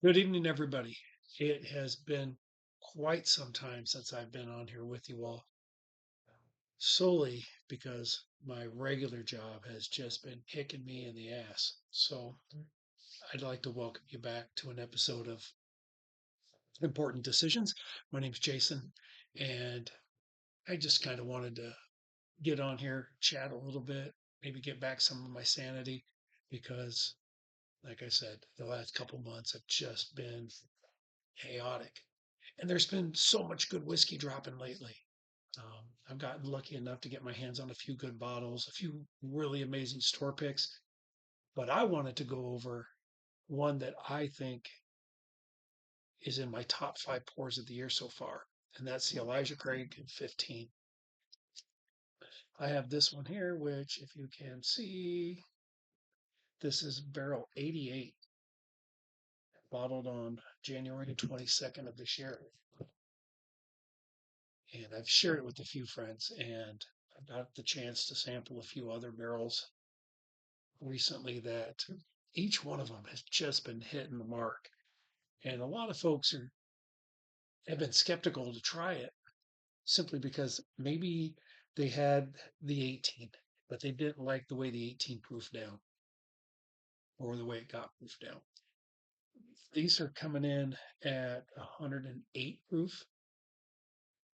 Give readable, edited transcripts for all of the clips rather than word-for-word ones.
Good evening, everybody. It has been quite some time since I've been on here with you all, solely because my regular job has just been kicking me in the ass. So I'd like to welcome you back to an episode of Important Decisions. My name's Jason, and I just kind of wanted to get on here, chat a little bit, maybe get back some of my sanity because, like I said, the last couple months have just been chaotic. And there's been so much good whiskey dropping lately. I've gotten lucky enough to get my hands on a few good bottles, a few really amazing store picks. But I wanted to go over one that I think is in my top five pours of the year so far, and that's the Elijah Craig 15. I have this one here, which, if you can see, this is barrel 88, bottled on January 22nd of this year. And I've shared it with a few friends, and I got the chance to sample a few other barrels recently that each one of them has just been hitting the mark. And a lot of folks have been skeptical to try it simply because maybe they had the 18, but they didn't like the way the 18 proof down or the way it got proof down. These are coming in at 108 proof.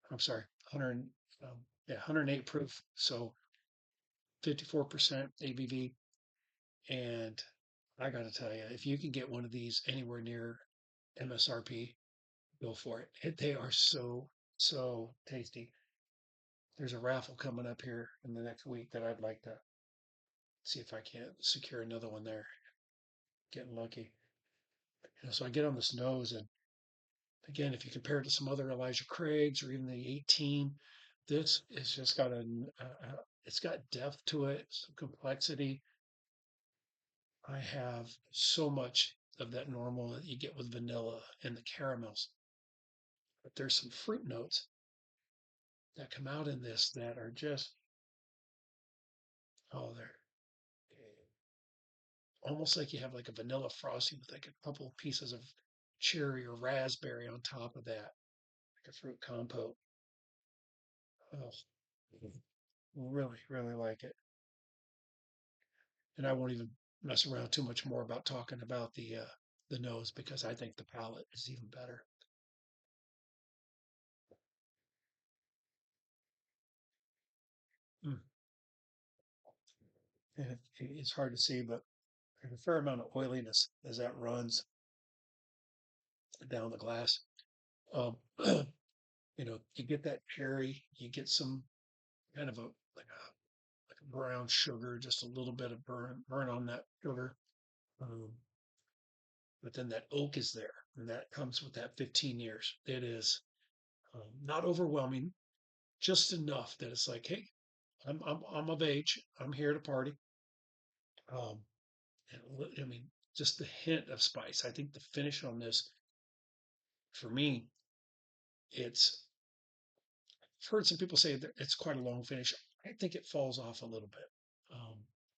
I'm sorry, 100, yeah, 108 proof. So 54% ABV. And I got to tell you, if you can get one of these anywhere near MSRP, go for it. They are so tasty. There's a raffle coming up here in the next week that I'd like to see if I can't secure another one there. Getting lucky. So I get on this nose, and again, if you compare it to some other Elijah Craig's or even the 18, this has just got it's got depth to it, some complexity. I have so much of that normal that you get with vanilla and the caramels, but there's some fruit notes that come out in this that are just, oh, they're almost like you have like a vanilla frosting with like a couple pieces of cherry or raspberry on top of that, like a fruit compote. Oh, really like it. And I won't even mess around too much more about talking about the nose because I think the palate is even better. Mm. And it's hard to see, but there's a fair amount of oiliness as that runs down the glass. Um, you get that cherry, you get some kind of a like a brown sugar, just a little bit of burn on that sugar. Um, but then that oak is there, and that comes with that 15 years. It is not overwhelming, just enough that it's like, hey, I'm of age. I'm here to party. Um, I mean, just the hint of spice. I think the finish on this, for me, it's. I've heard some people say that it's quite a long finish. I think it falls off a little bit,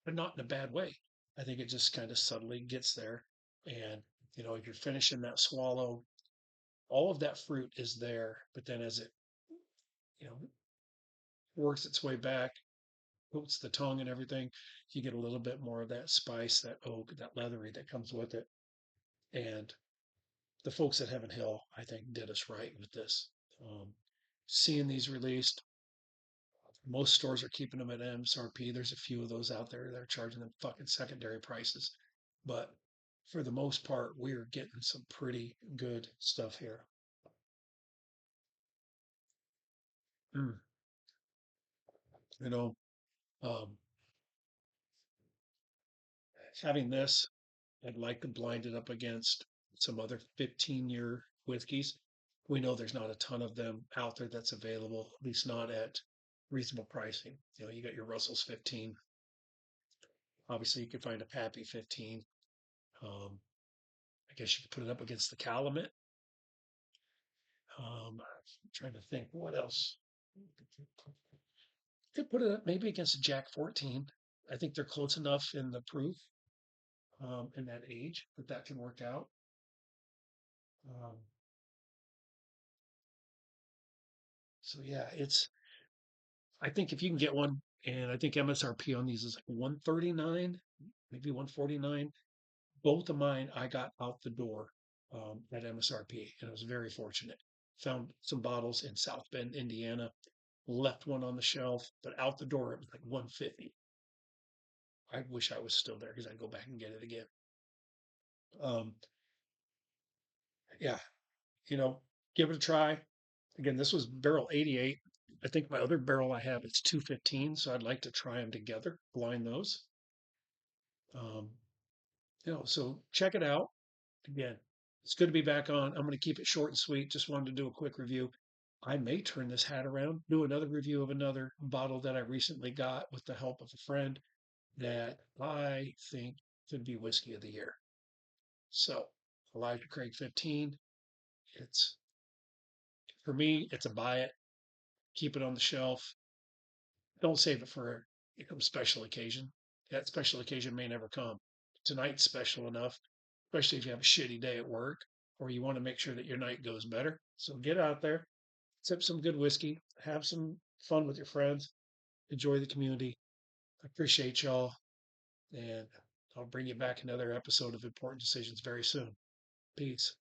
but not in a bad way. I think it just kind of subtly gets there, and if you're finishing that swallow, all of that fruit is there, but then as it you know works its way back, coats the tongue and everything, you get a little bit more of that spice, that oak, that leathery that comes with it. And the folks at Heaven Hill, I think, did us right with this. Um, Seeing these released, most stores are keeping them at MSRP. There's a few of those out there that are charging them fucking secondary prices, but for the most part, we're getting some pretty good stuff here. Mm. You know, um, having this, I'd like to blind it up against some other 15-year whiskeys. We know there's not a ton of them out there that's available, at least not at reasonable pricing. You got your Russell's 15. Obviously, you can find a Pappy 15. Um, I guess you could put it up against the Calumet. I'm trying to think what else. You could put it up maybe against a Jack 14. I think they're close enough in the proof in that age that that can work out. Um, so yeah, I think if you can get one, and I think MSRP on these is like 139, maybe 149. Both of mine I got out the door at MSRP, and I was very fortunate. Found some bottles in South Bend, Indiana, left one on the shelf, but out the door it was like 150. I wish I was still there because I'd go back and get it again. Um, yeah, give it a try. Again, this was barrel 88. I think my other barrel I have it's 215, so I'd like to try them together, blind those. Um, so check it out. Again, it's good to be back on. I'm going to keep it short and sweet. Just wanted to do a quick review. I may turn this hat around, do another review of another bottle that I recently got with the help of a friend that I think could be whiskey of the year. So, Elijah Craig 15. It's for me, it's a buy it, keep it on the shelf. Don't save it for a special occasion. That special occasion may never come. Tonight's special enough, especially if you have a shitty day at work or you want to make sure that your night goes better. So get out there, sip some good whiskey, have some fun with your friends, enjoy the community. I appreciate y'all, and I'll bring you back another episode of Important Decisions very soon. Peace.